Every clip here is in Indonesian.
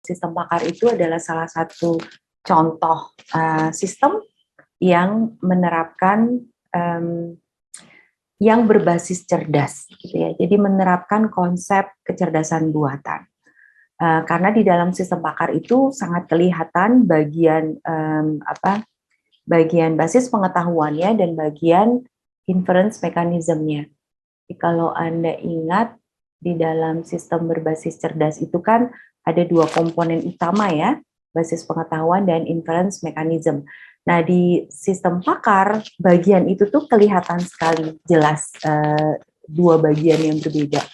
Sistem pakar itu adalah salah satu contoh sistem yang menerapkan yang berbasis cerdas, gitu ya. Jadi menerapkan konsep kecerdasan buatan. Karena di dalam sistem pakar itu sangat kelihatan bagian basis pengetahuannya dan bagian inference mekanismenya. Jadi kalau Anda ingat di dalam sistem berbasis cerdas itu kan ada dua komponen utama ya, basis pengetahuan dan inference mechanism. Nah, di sistem pakar, bagian itu tuh kelihatan sekali jelas dua bagian yang berbeda.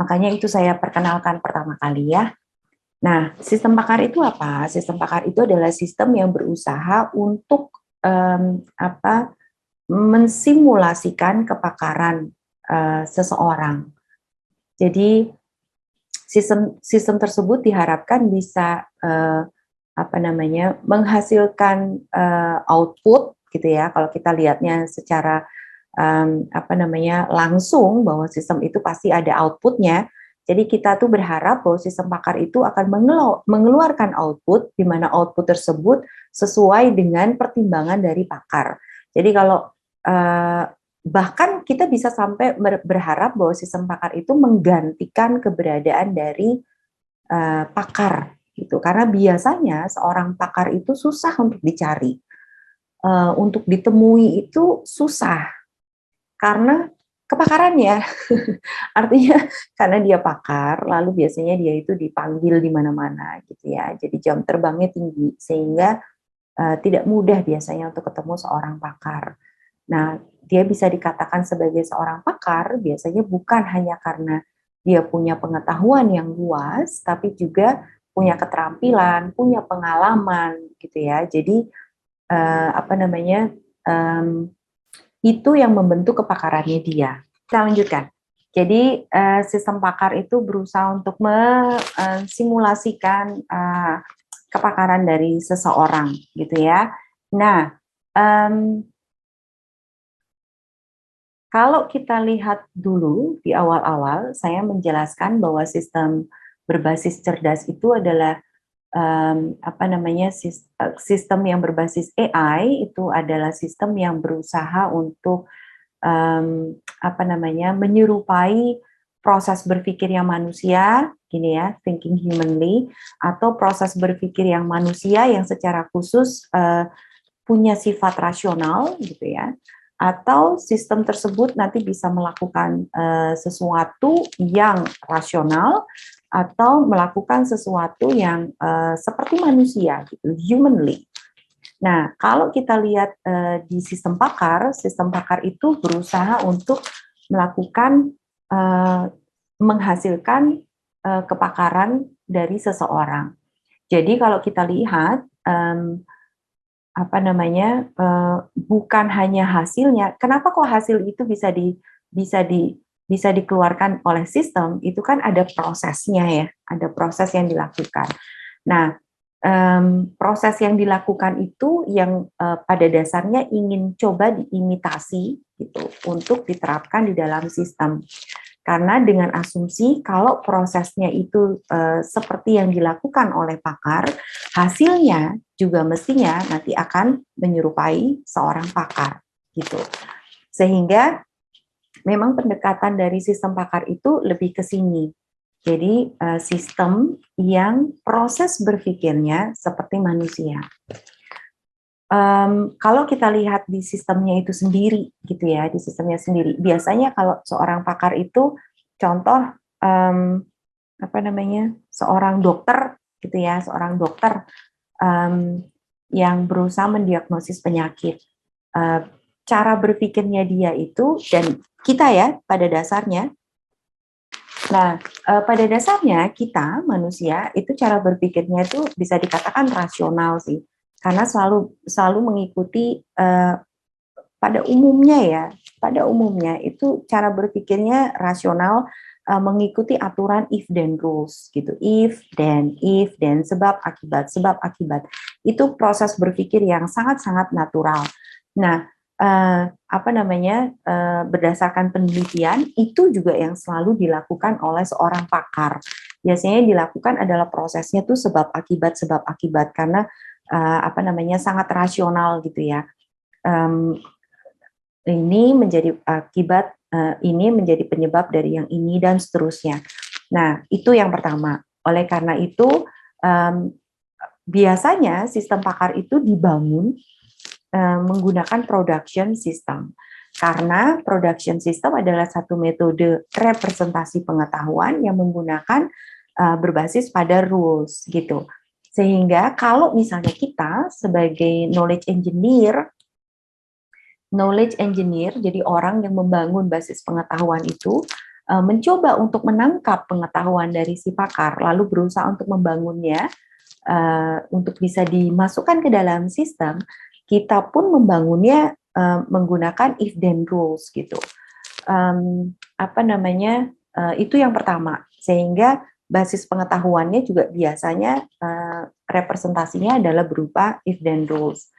Makanya itu saya perkenalkan pertama kali ya. Nah, sistem pakar itu apa? Sistem pakar itu adalah sistem yang berusaha untuk mensimulasikan kepakaran seseorang. Jadi sistem tersebut diharapkan bisa menghasilkan output gitu ya. Kalau kita lihatnya secara langsung bahwa sistem itu pasti ada outputnya. Jadi kita tuh berharap bahwa sistem pakar itu akan mengeluarkan output di mana output tersebut sesuai dengan pertimbangan dari pakar. Jadi kalau bahkan kita bisa sampai berharap bahwa sistem pakar itu menggantikan keberadaan dari pakar gitu, karena biasanya seorang pakar itu susah untuk dicari, untuk ditemui itu susah karena kepakarannya. Artinya karena dia pakar, lalu biasanya dia itu dipanggil di mana-mana gitu ya, jadi jam terbangnya tinggi sehingga tidak mudah biasanya untuk ketemu seorang pakar. Nah, dia bisa dikatakan sebagai seorang pakar biasanya bukan hanya karena dia punya pengetahuan yang luas, tapi juga punya keterampilan, punya pengalaman, gitu ya. Jadi itu yang membentuk kepakarannya dia. Kita lanjutkan. Jadi sistem pakar itu berusaha untuk mensimulasikan kepakaran dari seseorang, gitu ya. Nah, kalau kita lihat dulu di awal-awal, saya menjelaskan bahwa sistem berbasis cerdas itu adalah sistem yang berbasis AI itu adalah sistem yang berusaha untuk menyerupai proses berpikir yang manusia, gini ya, thinking humanly, atau proses berpikir yang manusia yang secara khusus punya sifat rasional, gitu ya. Atau sistem tersebut nanti bisa melakukan sesuatu yang rasional atau melakukan sesuatu yang seperti manusia, gitu, humanly. Nah, kalau kita lihat di sistem pakar itu berusaha untuk melakukan menghasilkan kepakaran dari seseorang. Jadi kalau kita lihat bukan hanya hasilnya. Kenapa kok hasil itu bisa dikeluarkan oleh sistem? Itu kan ada prosesnya ya, ada proses yang dilakukan. Nah, proses yang dilakukan itu yang pada dasarnya ingin coba diimitasi gitu untuk diterapkan di dalam sistem. Karena dengan asumsi kalau prosesnya itu seperti yang dilakukan oleh pakar, hasilnya juga mestinya nanti akan menyerupai seorang pakar, gitu. Sehingga memang pendekatan dari sistem pakar itu lebih ke sini. Jadi sistem yang proses berpikirnya seperti manusia. Kalau kita lihat di sistemnya itu sendiri, gitu ya, di sistemnya sendiri. Biasanya kalau seorang pakar itu, contoh, seorang dokter, gitu ya, seorang dokter yang berusaha mendiagnosis penyakit. Cara berpikirnya dia itu, dan kita ya, pada dasarnya. Nah, pada dasarnya kita manusia itu cara berpikirnya itu bisa dikatakan rasional sih. Karena selalu mengikuti pada umumnya itu cara berpikirnya rasional, mengikuti aturan if then rules gitu, if then sebab akibat itu proses berpikir yang sangat natural. Nah, berdasarkan penelitian itu juga yang selalu dilakukan oleh seorang pakar. biasanya dilakukan adalah prosesnya tuh sebab akibat karena sangat rasional gitu ya. Ini menjadi akibat, ini menjadi penyebab dari yang ini dan seterusnya. Nah, itu yang pertama. Oleh karena itu, biasanya sistem pakar itu dibangun menggunakan production system. Karena production system adalah satu metode representasi pengetahuan yang menggunakan berbasis pada rules gitu. Sehingga kalau misalnya kita sebagai knowledge engineer, jadi orang yang membangun basis pengetahuan itu, mencoba untuk menangkap pengetahuan dari si pakar, lalu berusaha untuk membangunnya, untuk bisa dimasukkan ke dalam sistem, kita pun membangunnya menggunakan if then rules gitu. Itu yang pertama, sehingga basis pengetahuannya juga biasanya representasinya adalah berupa if then rules,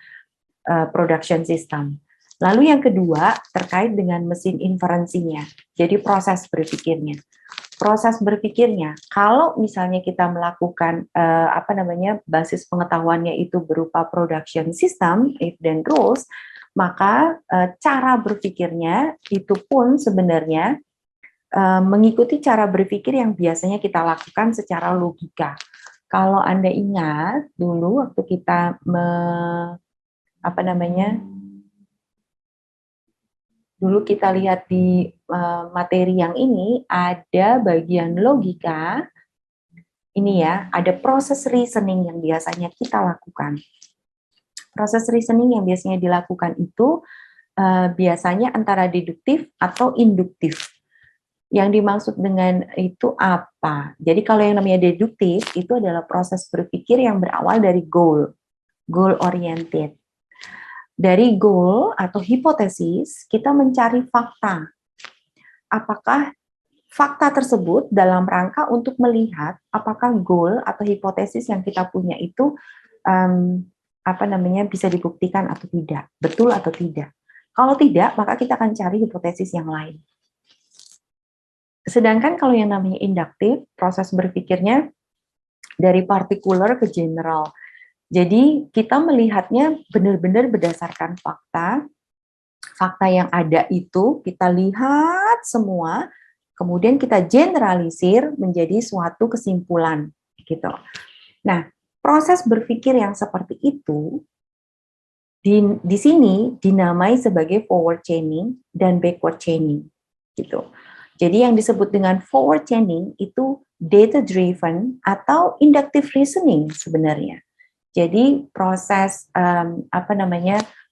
production system. Lalu yang kedua terkait dengan mesin inferensinya, jadi proses berpikirnya. Proses berpikirnya, kalau misalnya kita melakukan basis pengetahuannya itu berupa production system, if then rules, maka cara berpikirnya itu pun sebenarnya mengikuti cara berpikir yang biasanya kita lakukan secara logika. Kalau Anda ingat dulu waktu kita dulu kita lihat di materi yang ini, ada bagian logika, ini ya, ada proses reasoning yang biasanya kita lakukan. Proses reasoning yang biasanya dilakukan itu biasanya antara deduktif atau induktif. Yang dimaksud dengan itu apa? Jadi kalau yang namanya deduktif, itu adalah proses berpikir yang berawal dari goal oriented. Dari goal atau hipotesis, kita mencari fakta. Apakah fakta tersebut dalam rangka untuk melihat apakah goal atau hipotesis yang kita punya itu bisa dibuktikan atau tidak, betul atau tidak. Kalau tidak, maka kita akan cari hipotesis yang lain. Sedangkan kalau yang namanya induktif, proses berpikirnya dari partikular ke general. Jadi kita melihatnya benar-benar berdasarkan fakta yang ada itu kita lihat semua, kemudian kita generalisir menjadi suatu kesimpulan gitu. Nah, proses berpikir yang seperti itu di sini dinamai sebagai forward chaining dan backward chaining gitu. Jadi yang disebut dengan forward chaining itu data driven atau inductive reasoning sebenarnya. Jadi proses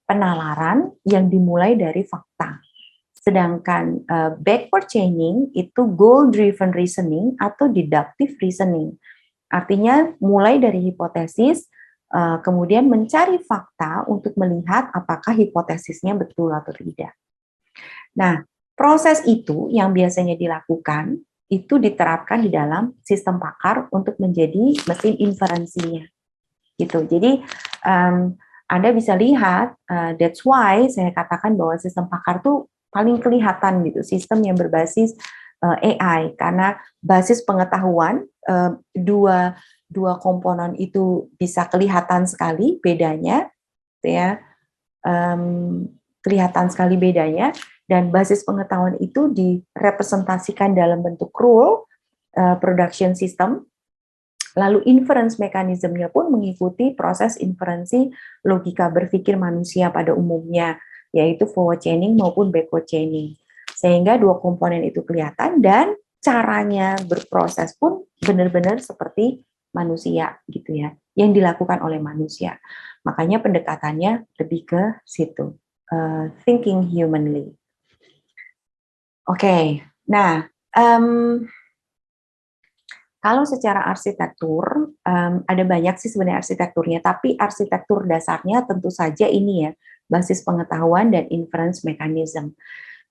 penalaran yang dimulai dari fakta. Sedangkan backward chaining itu goal driven reasoning atau deductive reasoning. Artinya mulai dari hipotesis, kemudian mencari fakta untuk melihat apakah hipotesisnya betul atau tidak. Nah, proses itu yang biasanya dilakukan itu diterapkan di dalam sistem pakar untuk menjadi mesin inferensinya. Gitu. Jadi Anda bisa lihat, that's why saya katakan bahwa sistem pakar tuh paling kelihatan gitu, sistem yang berbasis AI, karena basis pengetahuan dua komponen itu bisa kelihatan sekali bedanya, ya, kelihatan sekali bedanya, dan basis pengetahuan itu direpresentasikan dalam bentuk rule production system. Lalu inference mekanismenya pun mengikuti proses inferensi logika berpikir manusia pada umumnya, yaitu forward chaining maupun backward chaining. Sehingga dua komponen itu kelihatan dan caranya berproses pun benar-benar seperti manusia gitu ya, yang dilakukan oleh manusia. Makanya pendekatannya lebih ke situ, thinking humanly. Oke, nah kalau secara arsitektur, ada banyak sih sebenarnya arsitekturnya, tapi arsitektur dasarnya tentu saja ini ya, basis pengetahuan dan inference mechanism.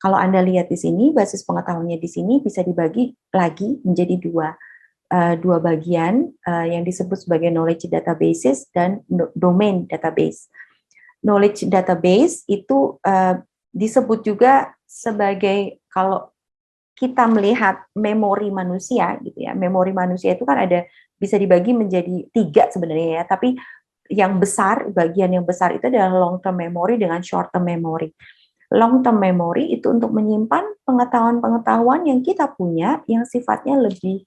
Kalau Anda lihat di sini, basis pengetahuannya di sini bisa dibagi lagi menjadi dua bagian yang disebut sebagai knowledge databases dan domain database. Knowledge database itu disebut juga sebagai, kalau kita melihat memori manusia gitu ya, memori manusia itu kan ada bisa dibagi menjadi 3 sebenarnya ya, tapi yang besar, bagian yang besar itu adalah long term memory dengan short term memory. Long term memory itu untuk menyimpan pengetahuan-pengetahuan yang kita punya yang sifatnya lebih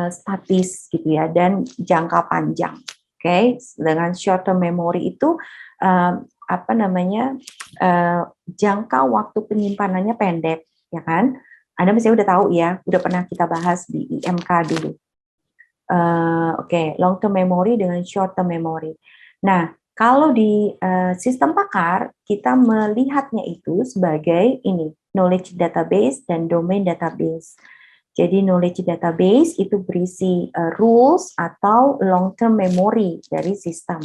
statis gitu ya dan jangka panjang. Oke, dengan short term memory itu apa namanya jangka waktu penyimpanannya pendek, ya kan? Anda misalnya udah tahu ya, udah pernah kita bahas di IMK dulu. Oke, long term memory dengan short term memory. Nah, kalau di sistem pakar kita melihatnya itu sebagai ini knowledge database dan domain database. Jadi knowledge database itu berisi rules atau long term memory dari sistem.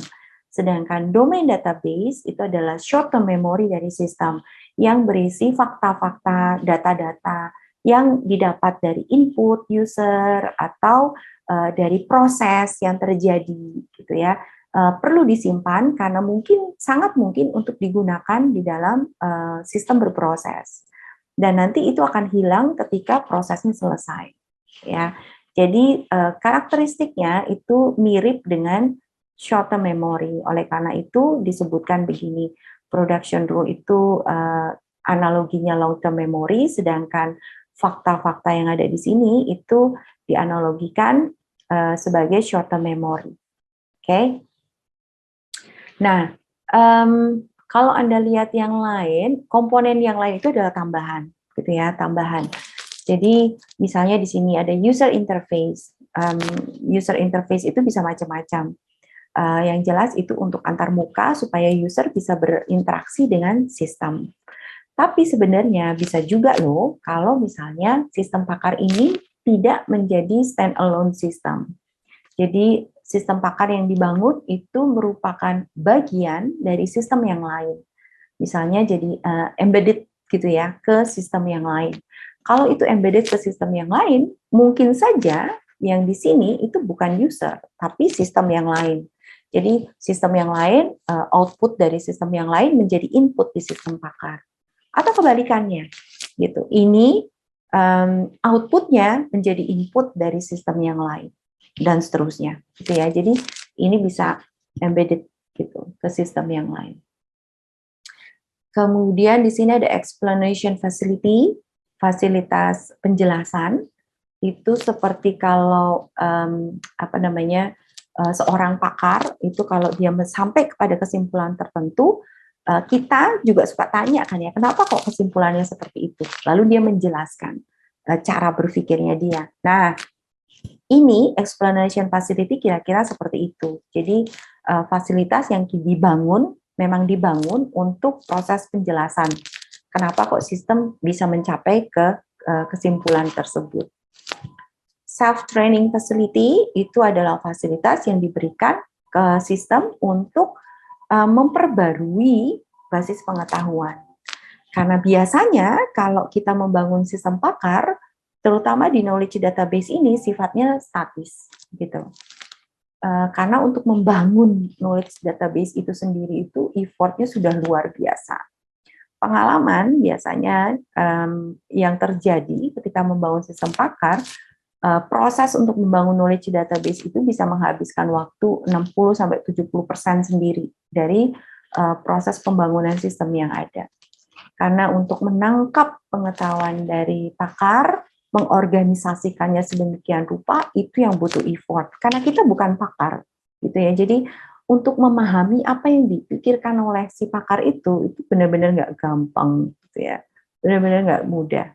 Sedangkan domain database itu adalah short term memory dari sistem yang berisi fakta-fakta, data-data yang didapat dari input user atau dari proses yang terjadi gitu ya. Perlu disimpan karena sangat mungkin untuk digunakan di dalam sistem berproses. Dan nanti itu akan hilang ketika prosesnya selesai ya. Jadi karakteristiknya itu mirip dengan short term memory. Oleh karena itu disebutkan begini, production rule itu analoginya long term memory, sedangkan fakta-fakta yang ada di sini itu dianalogikan sebagai short term memory. Oke. Nah, kalau Anda lihat yang lain, komponen yang lain itu adalah tambahan, gitu ya, tambahan. Jadi misalnya di sini ada user interface. User interface itu bisa macam-macam. Yang jelas itu untuk antar muka supaya user bisa berinteraksi dengan sistem. Tapi sebenarnya bisa juga loh kalau misalnya sistem pakar ini tidak menjadi stand-alone system. Jadi sistem pakar yang dibangun itu merupakan bagian dari sistem yang lain. Misalnya jadi embedded gitu ya ke sistem yang lain. Kalau itu embedded ke sistem yang lain, mungkin saja yang di sini itu bukan user, tapi sistem yang lain. Jadi sistem yang lain, output dari sistem yang lain menjadi input di sistem pakar. Atau kebalikannya, gitu. Ini outputnya menjadi input dari sistem yang lain dan seterusnya, gitu ya. Jadi ini bisa embedded gitu ke sistem yang lain. Kemudian di sini ada explanation facility, fasilitas penjelasan. Itu seperti kalau seorang pakar itu kalau dia sampai kepada kesimpulan tertentu, kita juga suka tanya kan ya, kenapa kok kesimpulannya seperti itu? Lalu dia menjelaskan cara berpikirnya dia. Nah, ini explanation facility kira-kira seperti itu. Jadi fasilitas yang memang dibangun untuk proses penjelasan. Kenapa kok sistem bisa mencapai ke kesimpulan tersebut. Self-training facility itu adalah fasilitas yang diberikan ke sistem untuk memperbarui basis pengetahuan. Karena biasanya kalau kita membangun sistem pakar, terutama di knowledge database ini sifatnya statis, gitu. Karena untuk membangun knowledge database itu sendiri itu effortnya sudah luar biasa. Pengalaman biasanya yang terjadi ketika membangun sistem pakar, proses untuk membangun knowledge database itu bisa menghabiskan waktu 60-70% sendiri dari proses pembangunan sistem yang ada. Karena untuk menangkap pengetahuan dari pakar, mengorganisasikannya sedemikian rupa, itu yang butuh effort. Karena kita bukan pakar, gitu ya. Jadi untuk memahami apa yang dipikirkan oleh si pakar itu benar-benar nggak gampang, gitu ya. Benar-benar nggak mudah.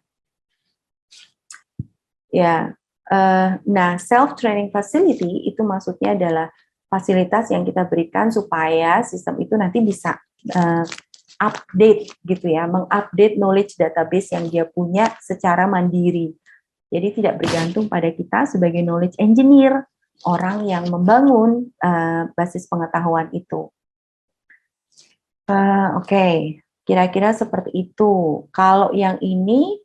Ya, nah self-training facility itu maksudnya adalah fasilitas yang kita berikan supaya sistem itu nanti bisa update gitu ya, mengupdate knowledge database yang dia punya secara mandiri. Jadi tidak bergantung pada kita sebagai knowledge engineer, orang yang membangun basis pengetahuan itu. Oke, kira-kira seperti itu. Kalau yang ini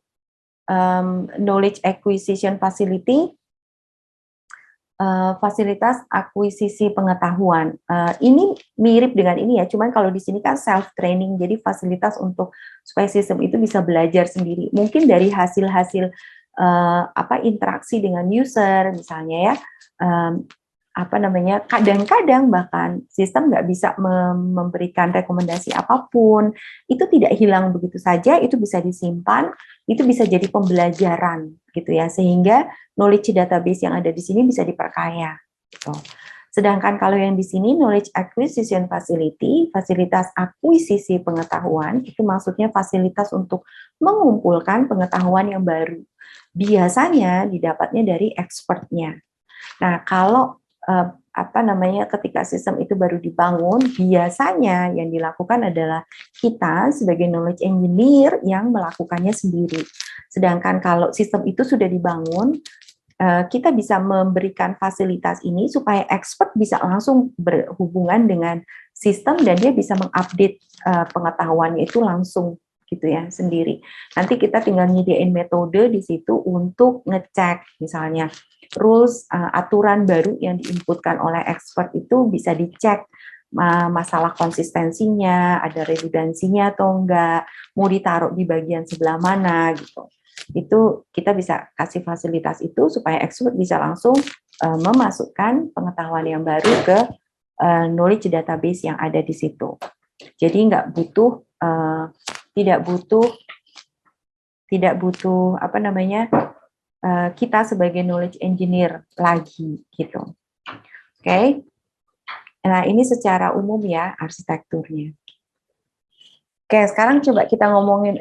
knowledge acquisition facility fasilitas akuisisi pengetahuan. Ini mirip dengan ini ya, cuman kalau di sini kan self training, jadi fasilitas untuk supaya sistem itu bisa belajar sendiri. Mungkin dari hasil-hasil interaksi dengan user, misalnya ya, kadang-kadang bahkan sistem nggak bisa memberikan rekomendasi apapun, itu tidak hilang begitu saja, itu bisa disimpan, itu bisa jadi pembelajaran gitu ya, sehingga knowledge database yang ada di sini bisa diperkaya. Gitu. Sedangkan kalau yang di sini knowledge acquisition facility, fasilitas akuisisi pengetahuan, itu maksudnya fasilitas untuk mengumpulkan pengetahuan yang baru. Biasanya didapatnya dari expertnya. Nah, kalau ketika sistem itu baru dibangun, biasanya yang dilakukan adalah kita sebagai knowledge engineer yang melakukannya sendiri. Sedangkan kalau sistem itu sudah dibangun, kita bisa memberikan fasilitas ini supaya expert bisa langsung berhubungan dengan sistem dan dia bisa mengupdate pengetahuannya itu langsung gitu ya sendiri. Nanti kita tinggal nyediain metode di situ untuk ngecek misalnya rules, aturan baru yang diinputkan oleh expert itu bisa dicek masalah konsistensinya, ada redundansinya atau enggak, mau ditaruh di bagian sebelah mana gitu. Itu kita bisa kasih fasilitas itu supaya expert bisa langsung memasukkan pengetahuan yang baru ke knowledge database yang ada di situ. Jadi nggak butuh tidak butuh kita sebagai knowledge engineer lagi gitu. Oke. Nah, ini secara umum ya arsitekturnya. Oke, sekarang coba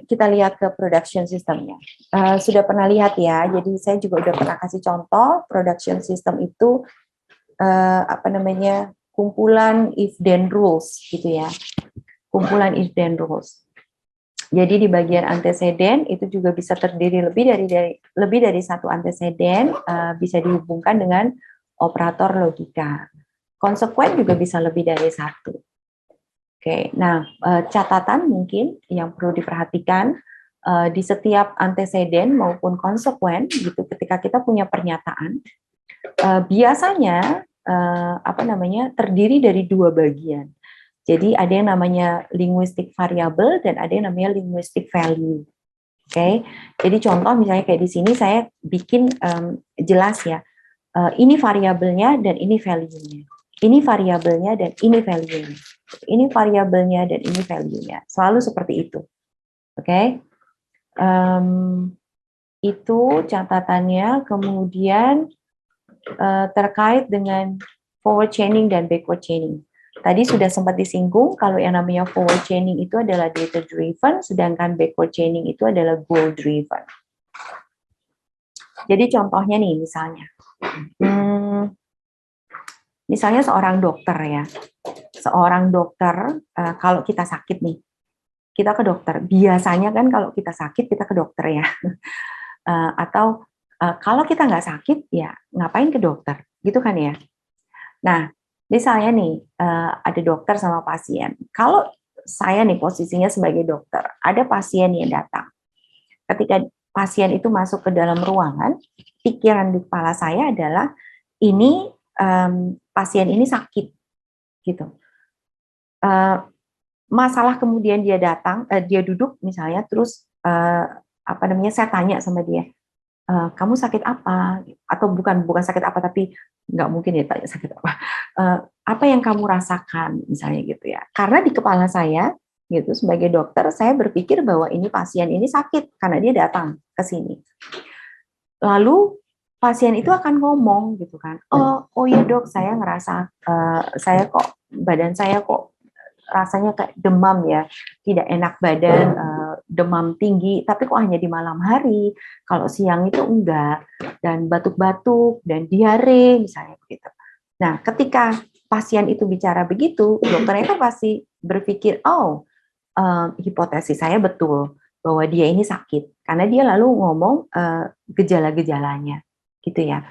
kita lihat ke production systemnya. Sudah pernah lihat ya, jadi saya juga udah pernah kasih contoh production system itu kumpulan if then rules gitu ya. Kumpulan if then rules. Jadi di bagian antecedent itu juga bisa terdiri lebih dari satu antecedent, bisa dihubungkan dengan operator logika. Konsekuen juga bisa lebih dari satu. Oke, nah catatan mungkin yang perlu diperhatikan di setiap antecedent maupun konsekuen gitu, ketika kita punya pernyataan, biasanya terdiri dari dua bagian. Jadi ada yang namanya linguistic variable dan ada yang namanya linguistic value. Oke, jadi contoh misalnya kayak di sini saya bikin jelas ya, ini variabelnya dan ini value-nya. Ini variabelnya dan ini value-nya. Ini variabelnya dan ini value-nya. Selalu seperti itu. Oke, itu catatannya. Kemudian terkait dengan forward chaining dan backward chaining. Tadi sudah sempat disinggung, kalau yang namanya forward chaining itu adalah data driven, sedangkan backward chaining itu adalah goal driven. Jadi contohnya nih misalnya, misalnya seorang dokter ya, seorang dokter kalau kita sakit nih, kita ke dokter. Biasanya kan kalau kita sakit kita ke dokter ya, atau kalau kita nggak sakit ya ngapain ke dokter, gitu kan ya. Nah, misalnya nih, ada dokter sama pasien. Kalau saya nih posisinya sebagai dokter, ada pasien yang datang. Ketika pasien itu masuk ke dalam ruangan, pikiran di kepala saya adalah, ini pasien ini sakit, gitu. Masalah kemudian dia datang, dia duduk misalnya, terus saya tanya sama dia, kamu sakit apa? Atau bukan sakit apa, tapi nggak mungkin ya tanya sakit apa. Apa yang kamu rasakan, misalnya gitu ya. Karena di kepala saya, gitu sebagai dokter, saya berpikir bahwa ini pasien ini sakit karena dia datang ke sini. Lalu pasien itu akan ngomong gitu kan, oh ya dok, saya ngerasa badan saya kok rasanya kayak demam ya, tidak enak badan, demam tinggi, tapi kok hanya di malam hari, kalau siang itu enggak, dan batuk-batuk, dan diare, misalnya begitu. Nah, ketika pasien itu bicara begitu, dokternya kan pasti berpikir, hipotesis saya betul, bahwa dia ini sakit, karena dia lalu ngomong gejala-gejalanya, gitu ya.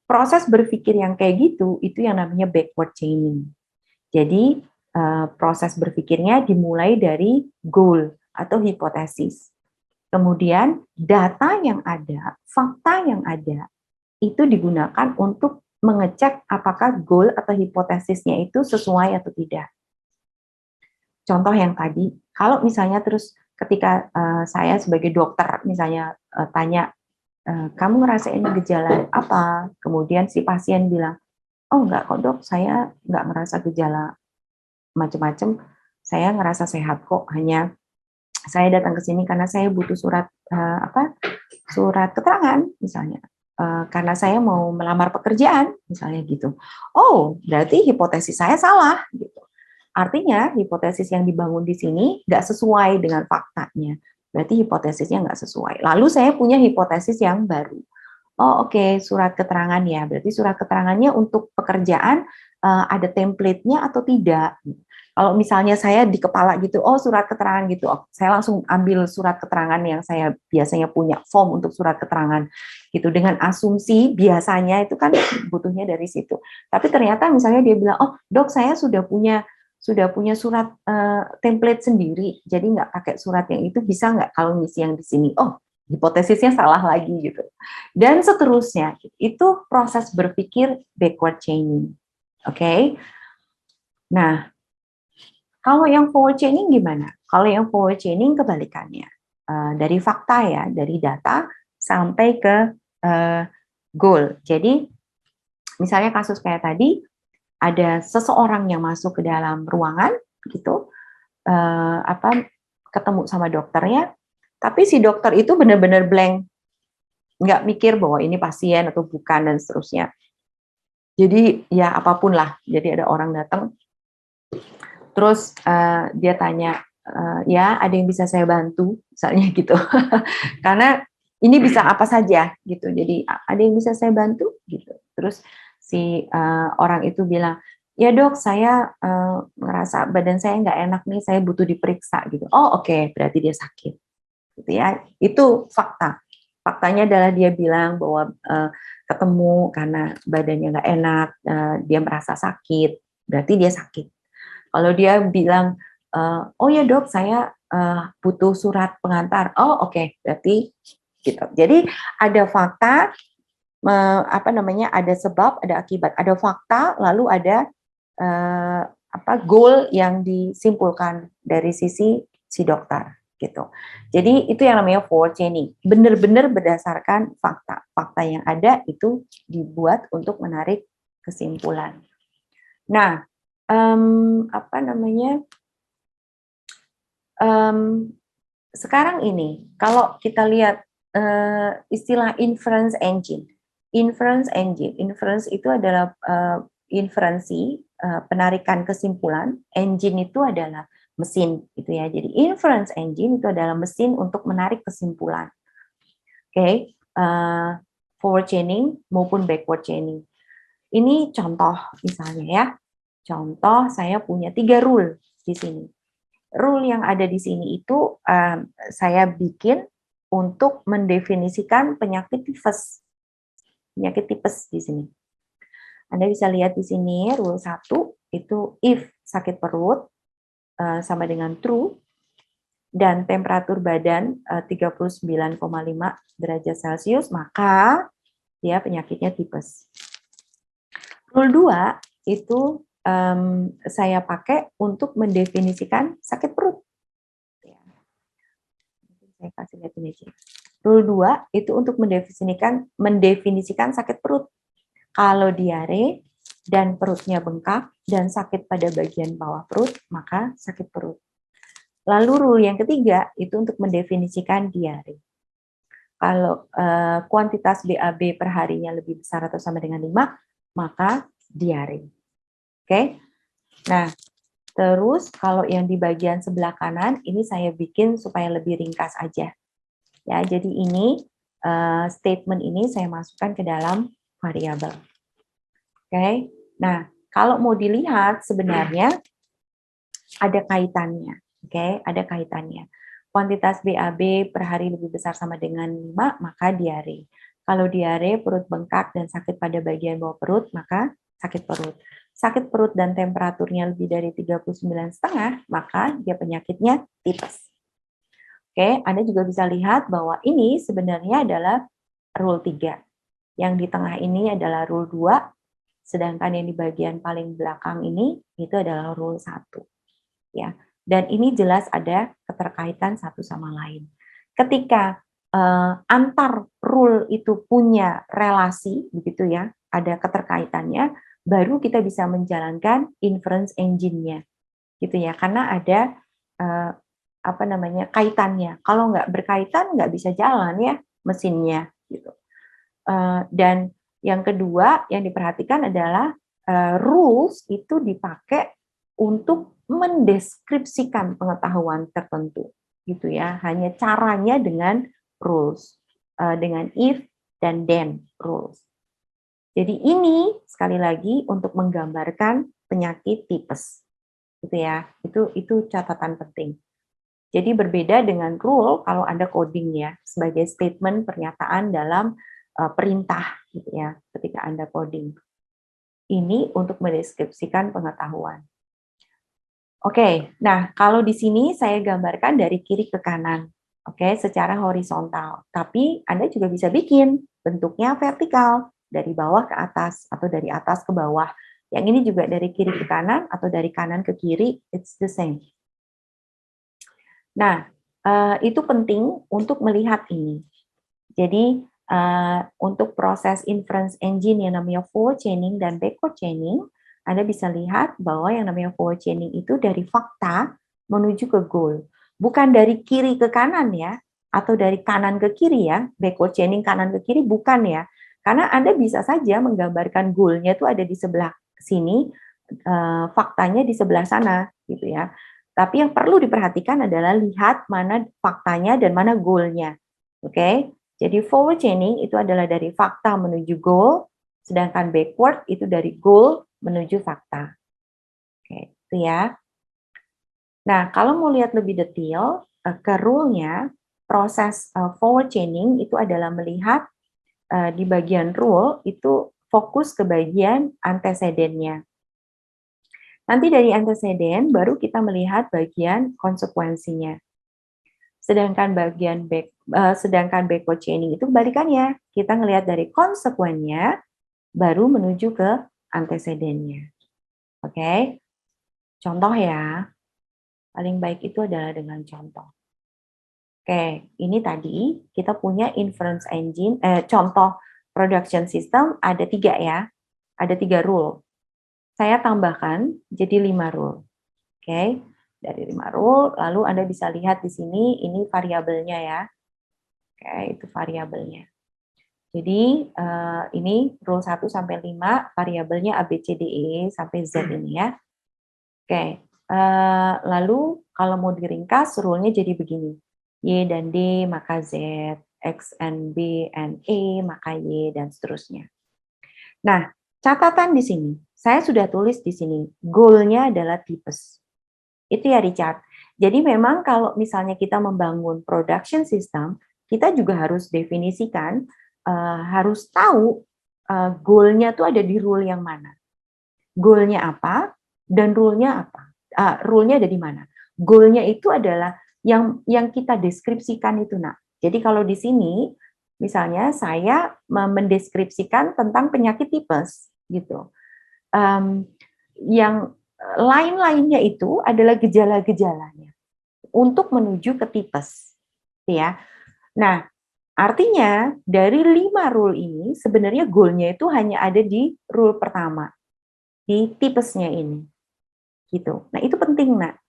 Proses berpikir yang kayak gitu, itu yang namanya backward chaining. Jadi proses berpikirnya dimulai dari goal atau hipotesis. Kemudian data yang ada, fakta yang ada, itu digunakan untuk mengecek apakah goal atau hipotesisnya itu sesuai atau tidak. Contoh yang tadi, kalau misalnya terus ketika saya sebagai dokter misalnya tanya, kamu ngerasain gejala apa? Kemudian si pasien bilang, oh enggak kok dok, saya enggak merasa gejala macam-macam, saya ngerasa sehat kok, hanya saya datang ke sini karena saya butuh surat surat keterangan misalnya, karena saya mau melamar pekerjaan misalnya gitu. Oh, berarti hipotesis saya salah gitu. Artinya hipotesis yang dibangun di sini nggak sesuai dengan faktanya. Berarti hipotesisnya nggak sesuai. Lalu saya punya hipotesis yang baru. Oh oke, surat keterangan ya. Berarti surat keterangannya untuk pekerjaan ada template-nya atau tidak. Kalau misalnya saya di kepala gitu, oh surat keterangan gitu, saya langsung ambil surat keterangan yang saya biasanya punya, form untuk surat keterangan gitu, dengan asumsi biasanya itu kan butuhnya dari situ. Tapi ternyata misalnya dia bilang, oh dok saya sudah punya surat template sendiri, jadi nggak pakai surat yang itu, bisa nggak kalau ngisi yang di sini? Oh, hipotesisnya salah lagi gitu. Dan seterusnya, itu proses berpikir backward chaining. Oke? Nah, kalau yang forward chaining gimana? Kalau yang forward chaining kebalikannya. Dari fakta ya, dari data sampai ke goal. Jadi, misalnya kasus kayak tadi, ada seseorang yang masuk ke dalam ruangan gitu, ketemu sama dokternya, tapi si dokter itu benar-benar blank, nggak mikir bahwa ini pasien atau bukan dan seterusnya. Jadi ya apapun lah. Jadi ada orang datang, terus dia tanya, ya ada yang bisa saya bantu, misalnya gitu. Karena ini bisa apa saja gitu. Jadi ada yang bisa saya bantu gitu. Terus si orang itu bilang, ya dok, saya ngerasa badan saya nggak enak nih, saya butuh diperiksa gitu. Oh oke, berarti dia sakit, gitu ya. Itu fakta. Faktanya adalah dia bilang bahwa ketemu karena badannya nggak enak, dia merasa sakit, berarti dia sakit. Kalau dia bilang, oh ya dok, saya butuh surat pengantar, oh oke, berarti gitu. Jadi ada fakta, ada sebab, ada akibat, ada fakta, lalu ada goal yang disimpulkan dari sisi si dokter gitu. Jadi itu yang namanya forward chaining, benar-benar berdasarkan fakta. Fakta yang ada itu dibuat untuk menarik kesimpulan. Nah, sekarang ini kalau kita lihat istilah inference engine. Inference itu adalah inferensi, penarikan kesimpulan. Engine itu adalah mesin, gitu ya. Jadi inference engine itu adalah mesin untuk menarik kesimpulan. Oke, forward chaining maupun backward chaining. Ini contoh misalnya ya. Contoh saya punya 3 rule di sini. Rule yang ada di sini itu saya bikin untuk mendefinisikan penyakit tipes. Penyakit tipes di sini. Anda bisa lihat di sini rule 1 itu if sakit perut sama dengan true dan temperatur badan 39,5 derajat Celcius, maka dia penyakitnya tipes. Rule 2 itu saya pakai untuk mendefinisikan sakit perut. Saya kasih lihat ini aja. Rule 2 itu untuk mendefinisikan sakit perut. Kalau diare dan perutnya bengkak dan sakit pada bagian bawah perut, maka sakit perut. Lalu rule yang ketiga itu untuk mendefinisikan diare. Kalau kuantitas BAB per harinya lebih besar atau sama dengan 5, maka diare. Oke? Nah, terus kalau yang di bagian sebelah kanan, ini saya bikin supaya lebih ringkas aja. Ya, jadi ini statement ini saya masukkan ke dalam variabel. Oke? Nah, kalau mau dilihat sebenarnya ada kaitannya. Oke, ada kaitannya. Kuantitas BAB per hari lebih besar sama dengan 5, maka diare. Kalau diare, perut bengkak dan sakit pada bagian bawah perut, maka sakit perut. Sakit perut dan temperaturnya lebih dari 39,5, maka dia penyakitnya tipes. Oke, Anda juga bisa lihat bahwa ini sebenarnya adalah rule 3. Yang di tengah ini adalah rule 2, sedangkan yang di bagian paling belakang ini itu adalah rule 1. Ya. Dan ini jelas ada keterkaitan satu sama lain. Ketika antar rule itu punya relasi, begitu ya, ada keterkaitannya, baru kita bisa menjalankan inference engine-nya, gitu ya, karena ada kaitannya. Kalau nggak berkaitan, nggak bisa jalan ya mesinnya, gitu. Dan yang kedua yang diperhatikan adalah rules itu dipakai untuk mendeskripsikan pengetahuan tertentu, gitu ya. Hanya caranya dengan rules, dengan if dan then rules. Jadi ini sekali lagi untuk menggambarkan penyakit tipes, gitu ya. Itu catatan penting. Jadi berbeda dengan rule kalau Anda coding ya, sebagai statement pernyataan dalam perintah gitu ya, ketika Anda coding. Ini untuk mendeskripsikan pengetahuan. Oke, nah kalau di sini saya gambarkan dari kiri ke kanan, oke, secara horizontal. Tapi Anda juga bisa bikin bentuknya vertikal, dari bawah ke atas atau dari atas ke bawah. Yang ini juga dari kiri ke kanan atau dari kanan ke kiri, it's the same. Nah, itu penting untuk melihat ini. Jadi, untuk proses inference engine yang namanya forward chaining dan backward chaining, Anda bisa lihat bahwa yang namanya forward chaining itu dari fakta menuju ke goal. Bukan dari kiri ke kanan ya, atau dari kanan ke kiri ya, backward chaining kanan ke kiri, bukan ya. Karena Anda bisa saja menggambarkan goal-nya itu ada di sebelah sini, faktanya di sebelah sana, gitu ya. Tapi yang perlu diperhatikan adalah lihat mana faktanya dan mana goal-nya. Oke, jadi forward chaining itu adalah dari fakta menuju goal, sedangkan backward itu dari goal menuju fakta. Oke, itu ya. Nah, kalau mau lihat lebih detail ke rule-nya, proses forward chaining itu adalah melihat di bagian rule itu fokus ke bagian antecedennya. Nanti dari antecedent baru kita melihat bagian konsekuensinya. Sedangkan backward chaining itu kebalikannya. Kita ngelihat dari konsekuennya baru menuju ke antecedennya. Oke. Contoh ya. Paling baik itu adalah dengan contoh. Oke, ini tadi kita punya inference engine, contoh production system ada 3 ya. Ada 3 rule. Saya tambahkan jadi 5 rule. Oke, dari 5 rule, lalu Anda bisa lihat di sini, ini variabelnya ya. Oke, itu variabelnya. Jadi, ini rule 1 sampai 5, variabelnya A, B, C, D, E, sampai Z ini ya. Oke, lalu kalau mau diringkas, rule-nya jadi begini. Y dan D, maka Z, X and B and E, maka Y, dan seterusnya. Nah, catatan di sini, saya sudah tulis di sini, goal-nya adalah tipes. Itu ya Richard. Jadi memang kalau misalnya kita membangun production system, kita juga harus definisikan, harus tahu goal-nya tuh ada di rule yang mana. Goal-nya apa dan rule-nya apa. Rule-nya ada di mana. Goal-nya itu adalah yang kita deskripsikan itu, nak. Jadi kalau di sini, misalnya saya mendeskripsikan tentang penyakit tipes, gitu. Yang lain-lainnya itu adalah gejala-gejalanya untuk menuju ke tipes, ya. Nah, artinya dari 5 rule ini sebenarnya goal-nya itu hanya ada di rule pertama, di tipesnya ini, gitu. Nah, itu penting, nak.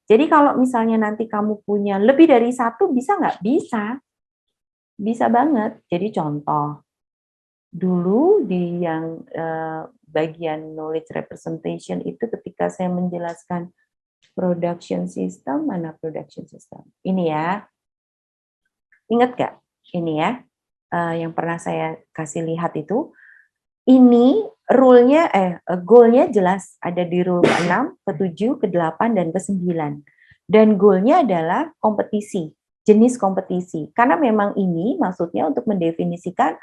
Jadi kalau misalnya nanti kamu punya lebih dari 1, bisa nggak? Bisa banget. Jadi contoh, dulu di yang bagian knowledge representation itu ketika saya menjelaskan production system, mana production system? Ini ya. Ingat nggak? Ini ya, yang pernah saya kasih lihat itu. Ini rule-nya, goal-nya jelas ada di rule ke-6, ke-7, ke-8, dan ke-9. Dan goal-nya adalah kompetisi, jenis kompetisi. Karena memang ini maksudnya untuk mendefinisikan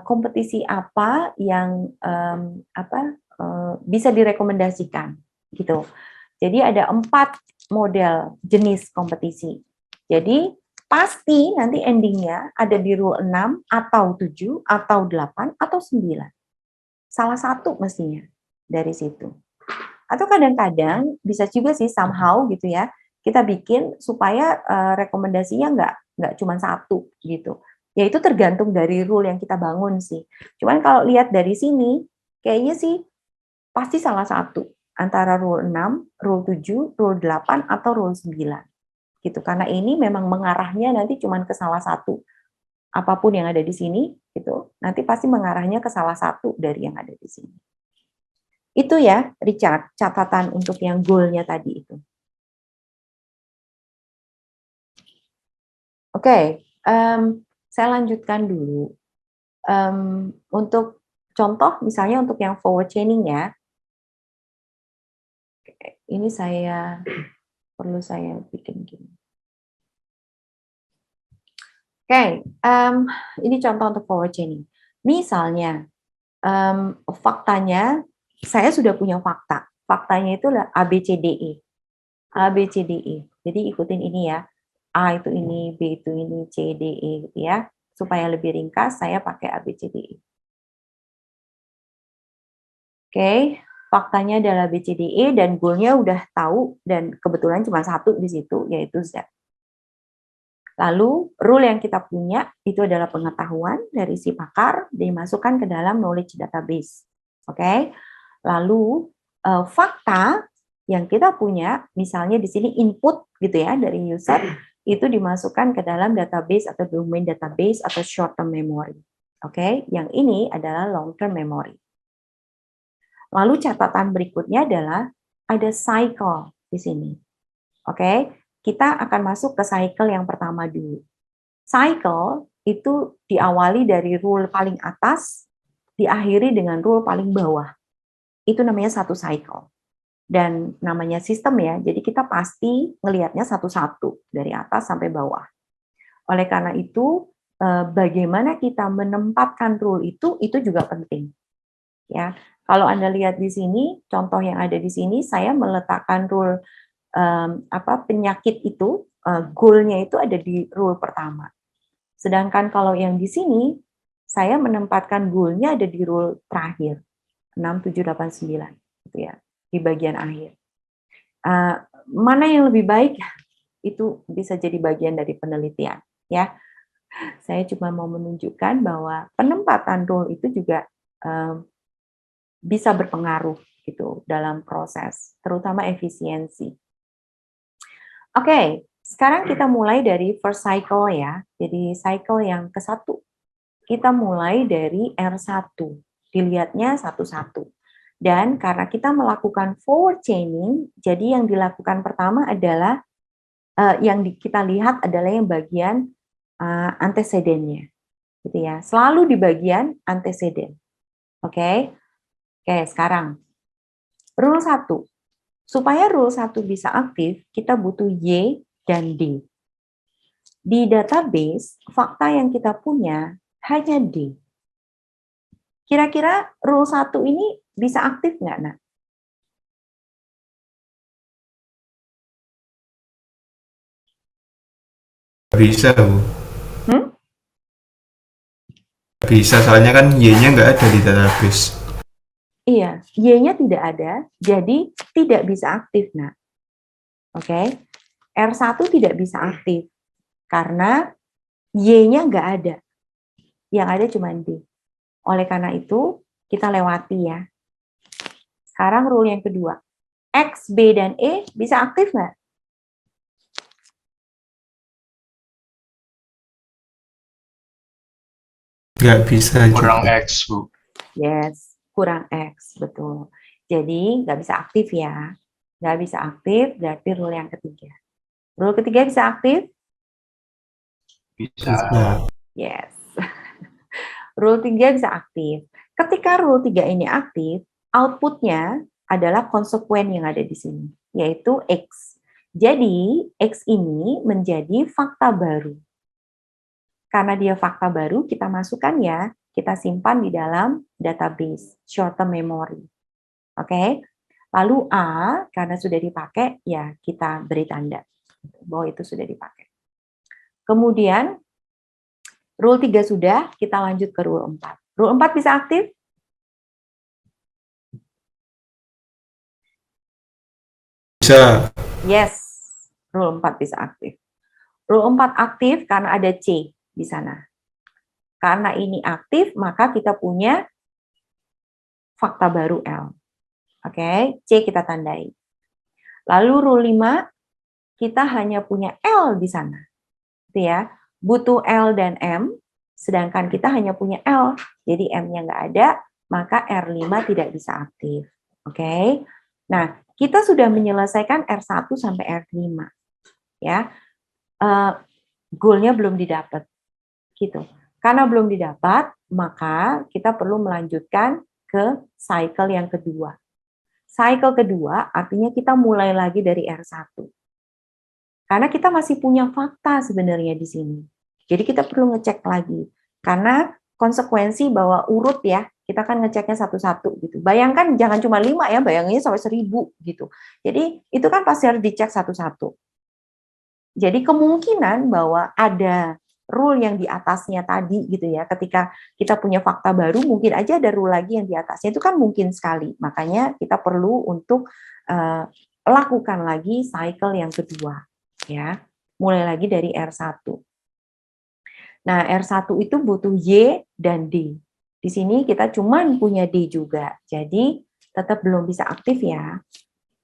kompetisi apa yang bisa direkomendasikan, gitu. Jadi ada 4 model jenis kompetisi. Jadi pasti nanti endingnya ada di rule 6 atau 7 atau 8 atau 9. Salah satu mestinya dari situ. Atau kadang-kadang bisa juga sih somehow gitu ya, kita bikin supaya rekomendasinya nggak cuma satu gitu. Ya itu tergantung dari rule yang kita bangun sih. Cuman kalau lihat dari sini, kayaknya sih pasti salah satu antara rule 6, rule 7, rule 8 atau rule 9 gitu. Karena ini memang mengarahnya nanti cuma ke salah satu. Apapun yang ada di sini gitu, nanti pasti mengarahnya ke salah satu dari yang ada di sini. Itu ya, Richard, catatan untuk yang goal-nya tadi itu. Oke, saya lanjutkan dulu. Untuk contoh, misalnya untuk yang forward chaining ya, ini perlu saya bikin gini. Oke, ini contoh untuk forward chaining. Misalnya, faktanya, saya sudah punya fakta. Faktanya itu adalah ABCDE. ABCDE. Jadi ikutin ini ya. A itu ini, B itu ini, C, D, E gitu ya. Supaya lebih ringkas, saya pakai ABCDE. Oke, faktanya adalah ABCDE dan goalnya udah tahu dan kebetulan cuma satu di situ, yaitu Z. Lalu, rule yang kita punya itu adalah pengetahuan dari si pakar dimasukkan ke dalam knowledge database. Oke. Lalu, fakta yang kita punya, misalnya di sini input gitu ya dari user, itu dimasukkan ke dalam database atau domain database atau short term memory. Oke, yang ini adalah long term memory. Lalu catatan berikutnya adalah ada cycle di sini. Oke, kita akan masuk ke cycle yang pertama dulu. Cycle itu diawali dari rule paling atas, diakhiri dengan rule paling bawah. Itu namanya satu cycle. Dan namanya sistem ya, jadi kita pasti ngelihatnya satu-satu, dari atas sampai bawah. Oleh karena itu, bagaimana kita menempatkan rule itu juga penting. Ya, kalau Anda lihat di sini, contoh yang ada di sini, saya meletakkan rule penyakit itu, goal-nya itu ada di rule pertama. Sedangkan kalau yang di sini, saya menempatkan goal-nya ada di rule terakhir, 6, 7, 8, 9, gitu ya, di bagian akhir. Mana yang lebih baik, itu bisa jadi bagian dari penelitian. Ya, saya cuma mau menunjukkan bahwa penempatan rule itu juga bisa berpengaruh gitu dalam proses, terutama efisiensi. Oke, sekarang kita mulai dari first cycle ya. Jadi cycle yang ke-1. Kita mulai dari R1. Dilihatnya satu-satu. Dan karena kita melakukan forward chaining, jadi yang dilakukan pertama adalah kita lihat adalah yang bagian antecedennya. Gitu ya. Selalu di bagian antecedent. Oke. Oke, sekarang rule 1. Supaya rule 1 bisa aktif, kita butuh Y dan D. Di database, fakta yang kita punya hanya D. Kira-kira rule 1 ini bisa aktif nggak, Nak? Bisa, Bu. Hmm? Bisa, soalnya kan Y-nya nggak ada di database. Iya, Y-nya tidak ada, jadi tidak bisa aktif, Nak. Oke, R1 tidak bisa aktif, karena Y-nya nggak ada. Yang ada cuma D. Oleh karena itu, kita lewati ya. Sekarang rule yang kedua. X, B, dan E bisa aktif nggak? Nggak bisa Kurang juga. X, Bu. Yes, kurang X, betul. Jadi nggak bisa aktif ya. Nggak bisa aktif, berarti rule yang ketiga. Rule ketiga bisa aktif? Bisa. Bisa. Yes. Rule 3 bisa aktif. Ketika rule 3 ini aktif, outputnya adalah konsekuen yang ada di sini, yaitu X. Jadi, X ini menjadi fakta baru. Karena dia fakta baru, kita masukkan ya, kita simpan di dalam database, short term memory. Oke? Lalu A, karena sudah dipakai, ya kita beri tanda bahwa itu sudah dipakai. Kemudian rule 3 sudah, kita lanjut ke rule 4. Rule 4 bisa aktif? Bisa. Yes, rule 4 bisa aktif. Rule 4 aktif karena ada C di sana. Karena ini aktif, maka kita punya fakta baru L. Oke, C kita tandai. Lalu rule 5, kita hanya punya L di sana. Itu ya, butuh L dan M, sedangkan kita hanya punya L. Jadi M-nya nggak ada, maka R5 tidak bisa aktif. Oke. Nah, kita sudah menyelesaikan R1 sampai R5. Ya. Goal-nya belum didapat. Gitu. Karena belum didapat, maka kita perlu melanjutkan ke cycle yang kedua. Cycle kedua artinya kita mulai lagi dari R1. Karena kita masih punya fakta sebenarnya di sini. Jadi kita perlu ngecek lagi. Karena konsekuensi bahwa urut ya, kita kan ngeceknya satu-satu gitu. Bayangkan jangan cuma 5 ya, bayanginnya sampai 1000 gitu. Jadi itu kan pasti harus dicek satu-satu. Jadi kemungkinan bahwa ada rule yang di atasnya tadi gitu ya, ketika kita punya fakta baru mungkin aja ada rule lagi yang di atasnya, itu kan mungkin sekali. Makanya kita perlu untuk lakukan lagi cycle yang kedua ya. Mulai lagi dari R1. Nah, R1 itu butuh Y dan D. Di sini kita cuma punya D juga. Jadi tetap belum bisa aktif ya.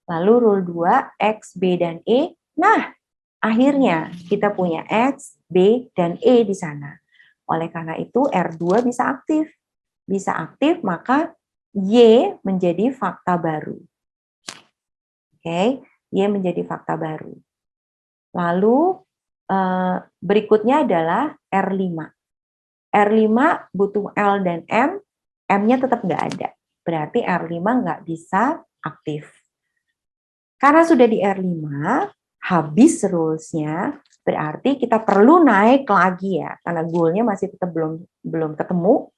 Lalu rule 2 X, B dan E. Nah, akhirnya kita punya X, B, dan E di sana. Oleh karena itu R2 bisa aktif. Bisa aktif maka Y menjadi fakta baru. Oke, Y menjadi fakta baru. Lalu berikutnya adalah R5. R5 butuh L dan M, M-nya tetap nggak ada. Berarti R5 nggak bisa aktif. Karena sudah di R5, habis rules-nya, berarti kita perlu naik lagi ya, karena goal-nya masih tetap belum ketemu,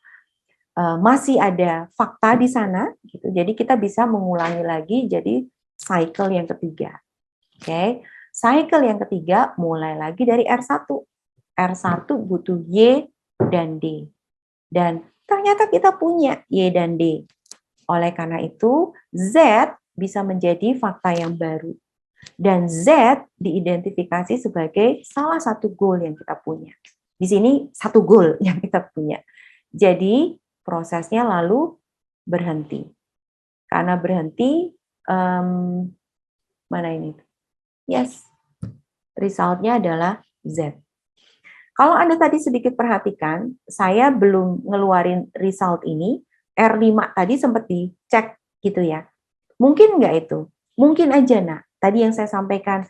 masih ada fakta di sana, gitu. Jadi kita bisa mengulangi lagi jadi cycle yang ketiga. Oke, cycle yang ketiga mulai lagi dari R1. R1 butuh Y dan D. Dan ternyata kita punya Y dan D. Oleh karena itu, Z bisa menjadi fakta yang baru. Dan Z diidentifikasi sebagai salah satu goal yang kita punya. Di sini satu goal yang kita punya. Jadi prosesnya lalu berhenti. Karena berhenti, mana ini? Yes, resultnya adalah Z. Kalau Anda tadi sedikit perhatikan, saya belum ngeluarin result ini, R5 tadi sempat dicek gitu ya. Mungkin nggak itu? Mungkin aja, nah. Tadi yang saya sampaikan,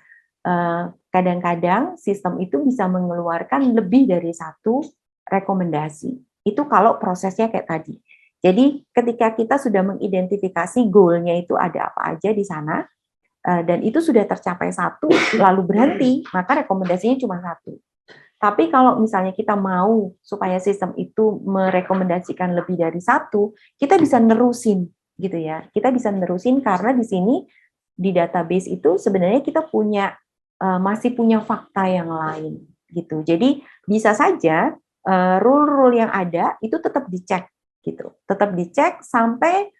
kadang-kadang sistem itu bisa mengeluarkan lebih dari satu rekomendasi. Itu kalau prosesnya kayak tadi. Jadi ketika kita sudah mengidentifikasi goal-nya itu ada apa aja di sana, dan itu sudah tercapai satu, lalu berhenti, maka rekomendasinya cuma satu. Tapi kalau misalnya kita mau supaya sistem itu merekomendasikan lebih dari satu, kita bisa nerusin, gitu ya. Kita bisa nerusin karena di sini di database itu sebenarnya kita punya masih punya fakta yang lain, gitu. Jadi bisa saja rule-rule yang ada itu tetap dicek, gitu. Tetap dicek sampai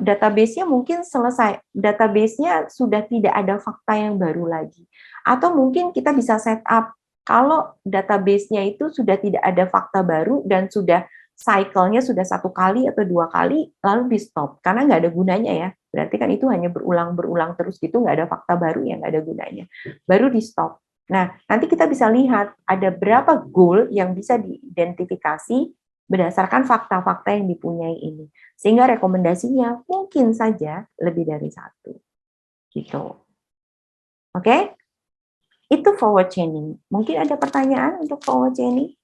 database-nya mungkin selesai, database-nya sudah tidak ada fakta yang baru lagi. Atau mungkin kita bisa set up, kalau database-nya itu sudah tidak ada fakta baru dan sudah cycle-nya sudah 1 kali atau 2 kali, lalu di stop, karena nggak ada gunanya ya. Berarti kan itu hanya berulang-berulang terus gitu, nggak ada fakta baru yang nggak ada gunanya. Baru di stop. Nah, nanti kita bisa lihat ada berapa goal yang bisa diidentifikasi berdasarkan fakta-fakta yang dipunyai ini. Sehingga rekomendasinya mungkin saja lebih dari satu. Gitu. Oke? Itu forward chaining. Mungkin ada pertanyaan untuk forward chaining?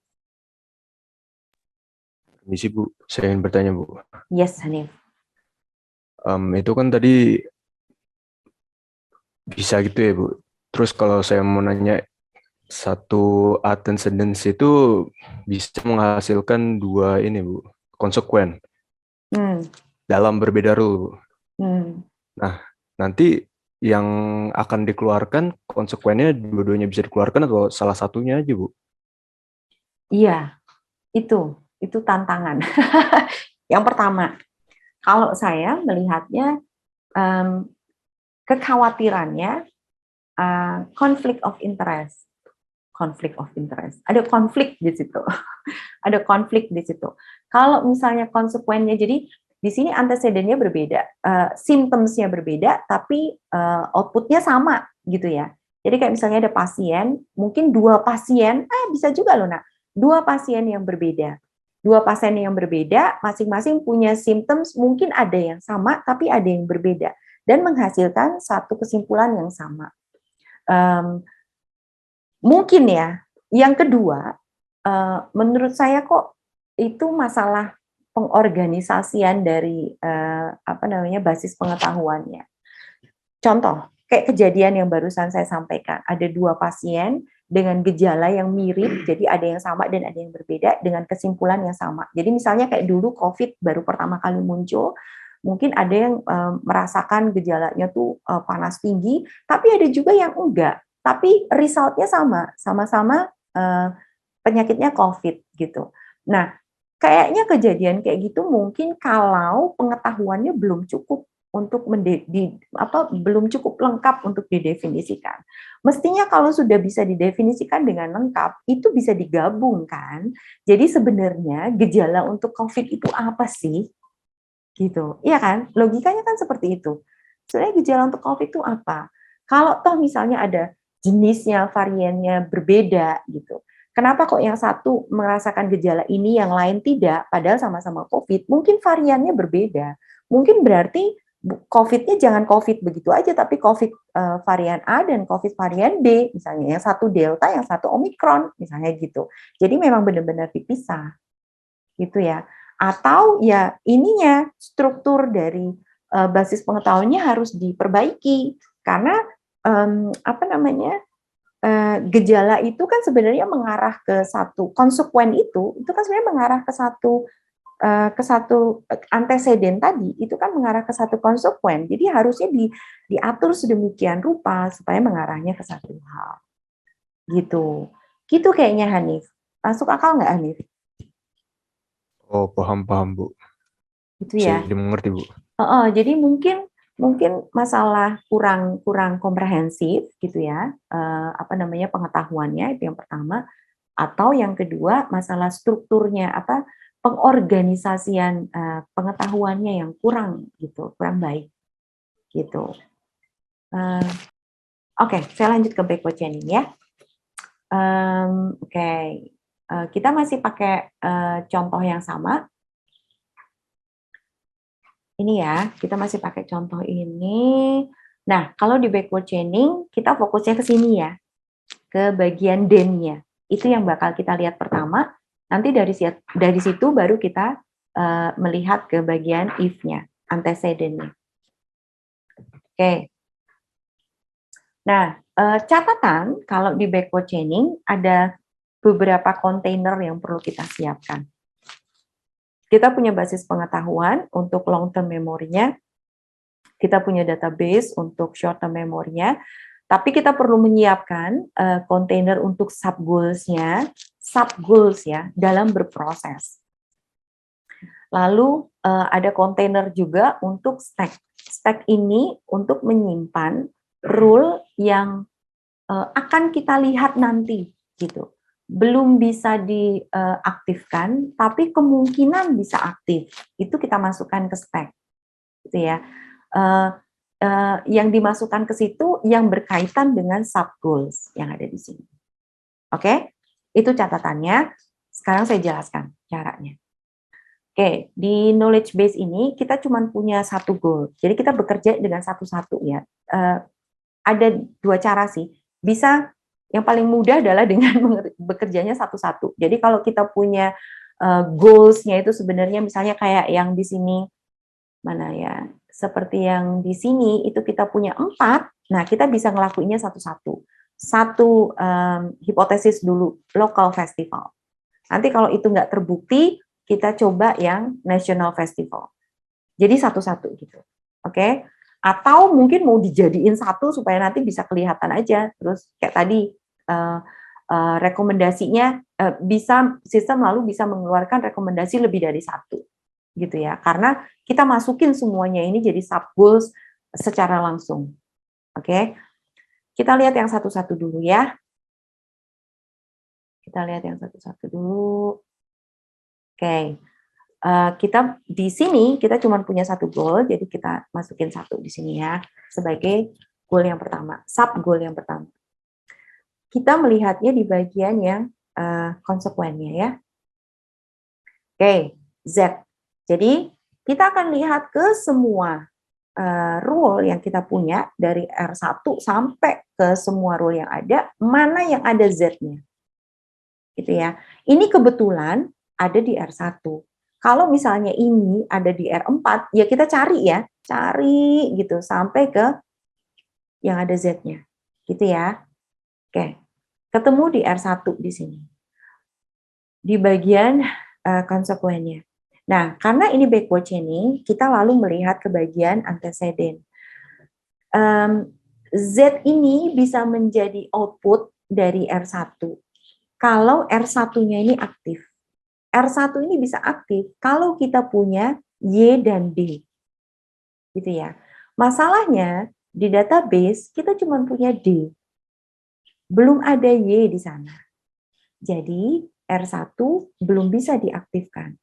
Misi Bu, saya ingin bertanya Bu. Yes, Hanif. Itu kan tadi bisa gitu ya Bu. Terus kalau saya mau nanya, satu antecedents itu bisa menghasilkan dua ini Bu, konsekuen dalam berbeda rule Bu. Nah, nanti yang akan dikeluarkan konsekuennya dua-duanya bisa dikeluarkan atau salah satunya aja, Bu? Iya, itu tantangan. Yang pertama, kalau saya melihatnya em, kekhawatirannya konflik of interest, ada konflik di situ, ada konflik di situ. Kalau misalnya konsekuennya, jadi di sini antecedennya berbeda, symptomsnya berbeda, tapi outputnya sama gitu ya. Jadi kayak misalnya ada pasien, mungkin dua pasien, bisa juga loh nak, dua pasien yang berbeda. Dua pasien yang berbeda, masing-masing punya symptoms, mungkin ada yang sama, tapi ada yang berbeda. Dan menghasilkan satu kesimpulan yang sama. Mungkin ya, yang kedua, menurut saya kok itu masalah pengorganisasian dari basis pengetahuannya. Contoh, kayak kejadian yang barusan saya sampaikan, ada dua pasien dengan gejala yang mirip, jadi ada yang sama dan ada yang berbeda dengan kesimpulan yang sama. Jadi misalnya kayak dulu COVID baru pertama kali muncul, mungkin ada yang merasakan gejalanya tuh panas tinggi, tapi ada juga yang enggak, tapi resultnya sama-sama penyakitnya COVID gitu. Nah, kayaknya kejadian kayak gitu mungkin kalau pengetahuannya belum cukup untuk belum cukup lengkap untuk didefinisikan. Mestinya kalau sudah bisa didefinisikan dengan lengkap, itu bisa digabungkan. Jadi sebenarnya gejala untuk COVID itu apa sih? Gitu. Iya kan? Logikanya kan seperti itu. Sebenarnya gejala untuk COVID itu apa? Kalau toh misalnya ada jenisnya, variannya berbeda gitu. Kenapa kok yang satu merasakan gejala ini, yang lain tidak, padahal sama-sama COVID? Mungkin variannya berbeda. Mungkin berarti COVID-nya jangan COVID begitu aja, tapi COVID varian A dan COVID varian B, misalnya yang satu Delta, yang satu Omicron, misalnya gitu. Jadi memang benar-benar dipisah, gitu ya. Atau ya ininya, struktur dari basis pengetahuannya harus diperbaiki, karena gejala itu kan sebenarnya mengarah ke satu konsekuen itu kan sebenarnya mengarah ke satu anteseden tadi, itu kan mengarah ke satu konsekuen. Jadi harusnya diatur sedemikian rupa supaya mengarahnya ke satu hal. Gitu. Gitu kayaknya Hanif. Masuk akal nggak Hanif? Oh, paham, Bu. Gitu Bisa ya. dimengerti, Bu. Jadi mungkin masalah kurang komprehensif gitu ya, pengetahuannya itu yang pertama, atau yang kedua masalah strukturnya, pengorganisasian pengetahuannya yang kurang gitu, kurang baik gitu. Oke, saya lanjut ke backward chaining ya. Kita masih pakai contoh yang sama. Ini ya, kita masih pakai contoh ini. Nah, kalau di backward chaining, kita fokusnya ke sini ya, ke bagian then-nya. Itu yang bakal kita lihat pertama. Nanti dari situ baru kita melihat ke bagian if-nya, antecedent-nya. Oke. Nah, catatan kalau di backward chaining ada beberapa kontainer yang perlu kita siapkan. Kita punya basis pengetahuan untuk long term memorinya, kita punya database untuk short term memorinya, tapi kita perlu menyiapkan kontainer untuk sub goals ya dalam berproses. Lalu ada kontainer juga untuk stack. Stack ini untuk menyimpan rule yang akan kita lihat nanti gitu. Belum bisa diaktifkan, tapi kemungkinan bisa aktif. Itu kita masukkan ke stack, gitu ya. Yang dimasukkan ke situ yang berkaitan dengan sub goals yang ada di sini. Oke, itu catatannya. Sekarang saya jelaskan caranya. Oke, di knowledge base ini kita cuma punya satu goal. Jadi kita bekerja dengan satu-satu ya. Ada dua cara sih. Bisa yang paling mudah adalah dengan bekerjanya satu-satu. Jadi kalau kita punya goals-nya itu sebenarnya misalnya kayak yang di sini, mana ya, seperti yang di sini itu kita punya 4, nah kita bisa ngelakuinnya satu-satu. Satu hipotesis dulu, local festival. Nanti kalau itu nggak terbukti, kita coba yang national festival. Jadi satu-satu gitu. Oke? Atau mungkin mau dijadiin satu supaya nanti bisa kelihatan aja. Terus kayak tadi rekomendasinya bisa sistem lalu bisa mengeluarkan rekomendasi lebih dari satu, gitu ya. Karena kita masukin semuanya ini jadi sub goals secara langsung. Oke, kita lihat yang satu-satu dulu ya. Kita lihat yang satu-satu dulu. Oke. Kita di sini kita cuma punya satu goal, jadi kita masukin satu di sini ya sebagai goal yang pertama, sub goal yang pertama. Kita melihatnya di bagian yang konsekuennya ya. Oke, Z. Jadi kita akan lihat ke semua rule yang kita punya dari R1 sampai ke semua rule yang ada, mana yang ada Z-nya. Gitu ya. Ini kebetulan ada di R1. Kalau misalnya ini ada di R4, ya kita cari ya, cari gitu sampai ke yang ada Z-nya, gitu ya. Oke, ketemu di R1 di sini, di bagian konsekuennya. Nah, karena ini backward chaining, kita lalu melihat ke bagian antecedent. Z ini bisa menjadi output dari R1. Kalau R1-nya ini aktif. R1 ini bisa aktif kalau kita punya Y dan D. Gitu ya. Masalahnya di database kita cuma punya D. Belum ada Y di sana. Jadi R1 belum bisa diaktifkan.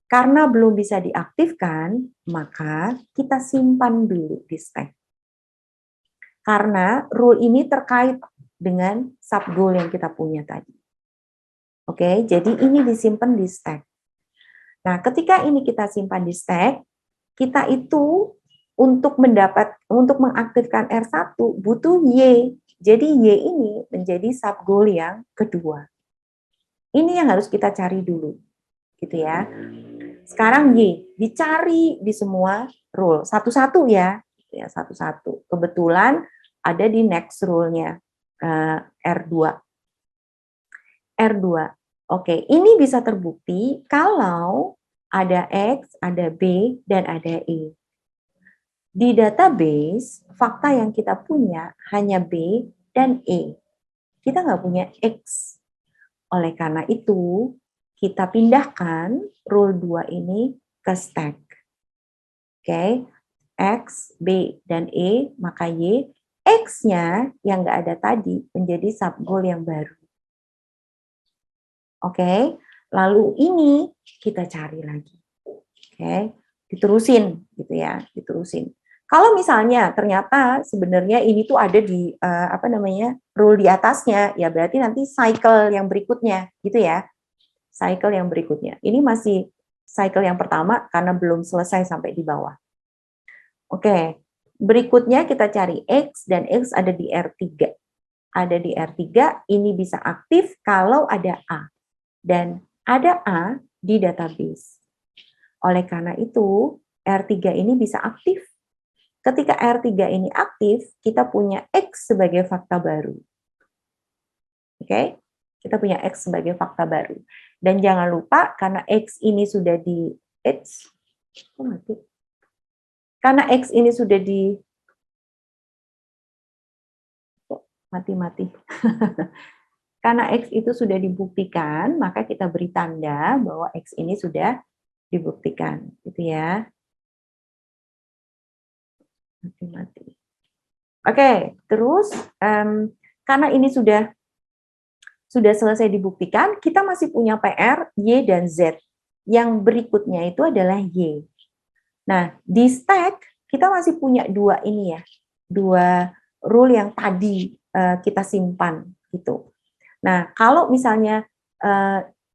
Karena belum bisa diaktifkan, maka kita simpan dulu di stack. Karena rule ini terkait dengan sub goal yang kita punya tadi. Oke, jadi ini disimpan di stack. Nah, ketika ini kita simpan di stack, kita itu untuk mengaktifkan R1 butuh Y. Jadi Y ini menjadi sub goal yang kedua. Ini yang harus kita cari dulu. Gitu ya. Sekarang Y dicari di semua rule satu-satu ya. Ya, satu-satu. Kebetulan ada di next rule-nya R2. R2. Oke, ini bisa terbukti kalau ada X, ada B, dan ada E. Di database, fakta yang kita punya hanya B dan E. Kita nggak punya X. Oleh karena itu, kita pindahkan rule 2 ini ke stack. Oke, X, B, dan E, maka Y, X-nya yang nggak ada tadi menjadi sub goal yang baru. Oke, lalu ini kita cari lagi. Oke, diterusin gitu ya, diterusin. Kalau misalnya ternyata sebenarnya ini tuh ada di rule di atasnya, ya berarti nanti cycle yang berikutnya gitu ya. Cycle yang berikutnya. Ini masih cycle yang pertama karena belum selesai sampai di bawah. Oke, berikutnya kita cari X dan X ada di R3. Ada di R3, ini bisa aktif kalau ada A. Dan ada A di database. Oleh karena itu, R3 ini bisa aktif. Ketika R3 ini aktif, kita punya X sebagai fakta baru. Oke, kita punya X sebagai fakta baru. Dan jangan lupa, karena X ini sudah di... Karena X ini sudah di... Mati. Karena X itu sudah dibuktikan, maka kita beri tanda bahwa X ini sudah dibuktikan, gitu ya. Mati. Oke, terus karena ini sudah selesai dibuktikan, kita masih punya PR Y dan Z. Yang berikutnya itu adalah Y. Nah, di stack kita masih punya dua ini ya, dua rule yang tadi kita simpan gitu. Nah, kalau misalnya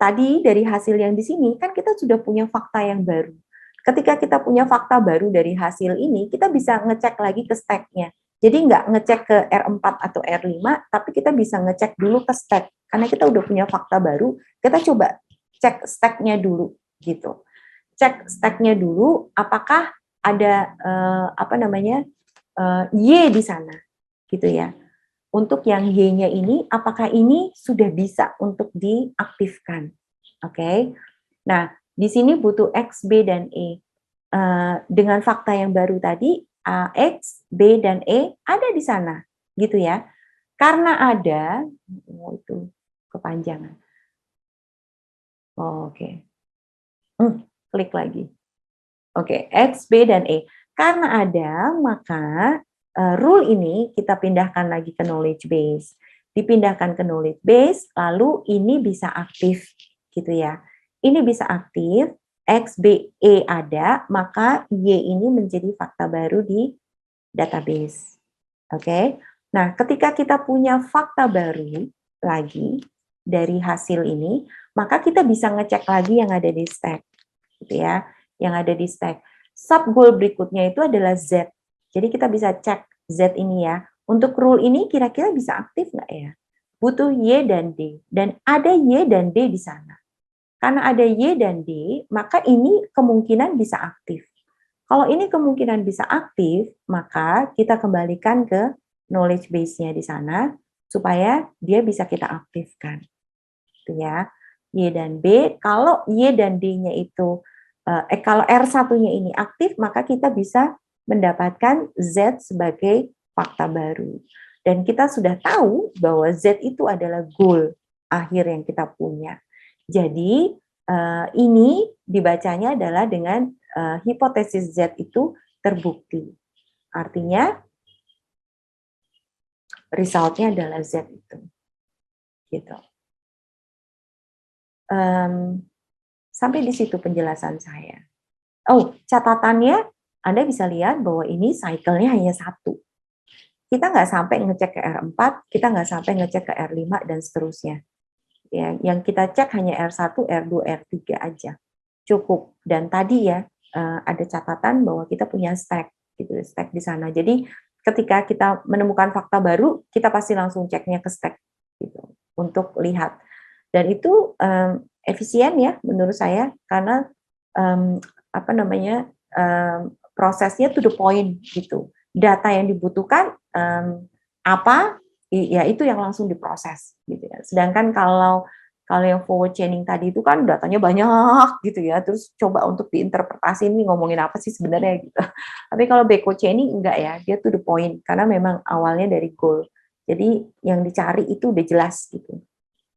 tadi dari hasil yang di sini, kan kita sudah punya fakta yang baru. Ketika kita punya fakta baru dari hasil ini, kita bisa ngecek lagi ke stack-nya. Jadi nggak ngecek ke R4 atau R5, tapi kita bisa ngecek dulu ke stack. Karena kita udah punya fakta baru, kita coba cek stack-nya dulu, gitu. Cek stack-nya dulu, apakah ada Y di sana, gitu ya. Untuk yang Y-nya ini, apakah ini sudah bisa untuk diaktifkan? Oke. Nah, di sini butuh X, B, dan E. Dengan fakta yang baru tadi, X, B, dan E ada di sana, gitu ya. Karena ada, itu kepanjangan. Oke. Klik lagi. Oke, X, B, dan E. Karena ada, maka rule ini kita pindahkan lagi ke knowledge base. Dipindahkan ke knowledge base, lalu ini bisa aktif, gitu ya. Ini bisa aktif, X, B, E ada, maka Y ini menjadi fakta baru di database. Oke. Nah, ketika kita punya fakta baru lagi dari hasil ini, maka kita bisa ngecek lagi yang ada di stack, gitu ya. Yang ada di stack. Sub goal berikutnya itu adalah Z. Jadi kita bisa cek Z ini ya. Untuk rule ini kira-kira bisa aktif nggak ya? Butuh Y dan D. Dan ada Y dan D di sana. Karena ada Y dan D, maka ini kemungkinan bisa aktif. Kalau ini kemungkinan bisa aktif, maka kita kembalikan ke knowledge base-nya di sana, supaya dia bisa kita aktifkan. Itu ya. Y dan B, kalau Y dan D-nya itu kalau R1-nya ini aktif, maka kita bisa mendapatkan Z sebagai fakta baru. Dan kita sudah tahu bahwa Z itu adalah goal akhir yang kita punya. Jadi, ini dibacanya adalah dengan hipotesis Z itu terbukti. Artinya, result-nya adalah Z itu. Gitu. Sampai di situ penjelasan saya. Oh, catatannya Anda bisa lihat bahwa ini cycle-nya hanya satu. Kita nggak sampai ngecek ke R4, kita nggak sampai ngecek ke R5, dan seterusnya. Ya, yang kita cek hanya R1, R2, R3 aja. Cukup. Dan tadi ya, ada catatan bahwa kita punya stack, gitu, stack di sana. Jadi, ketika kita menemukan fakta baru, kita pasti langsung ceknya ke stack, gitu, untuk lihat. Dan itu efisien ya menurut saya, karena prosesnya to the point gitu. Data yang dibutuhkan apa, ya itu yang langsung diproses gitu ya. Sedangkan kalau yang forward chaining tadi itu kan datanya banyak gitu ya, terus coba untuk diinterpretasi ini ngomongin apa sih sebenarnya gitu. Tapi kalau backward chaining enggak ya, dia to the point karena memang awalnya dari goal. Jadi yang dicari itu udah jelas gitu.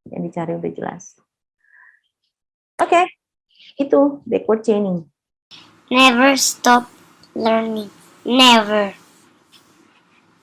Yang dicari udah jelas. Oke, itu backward chaining. Never stop learning. Never.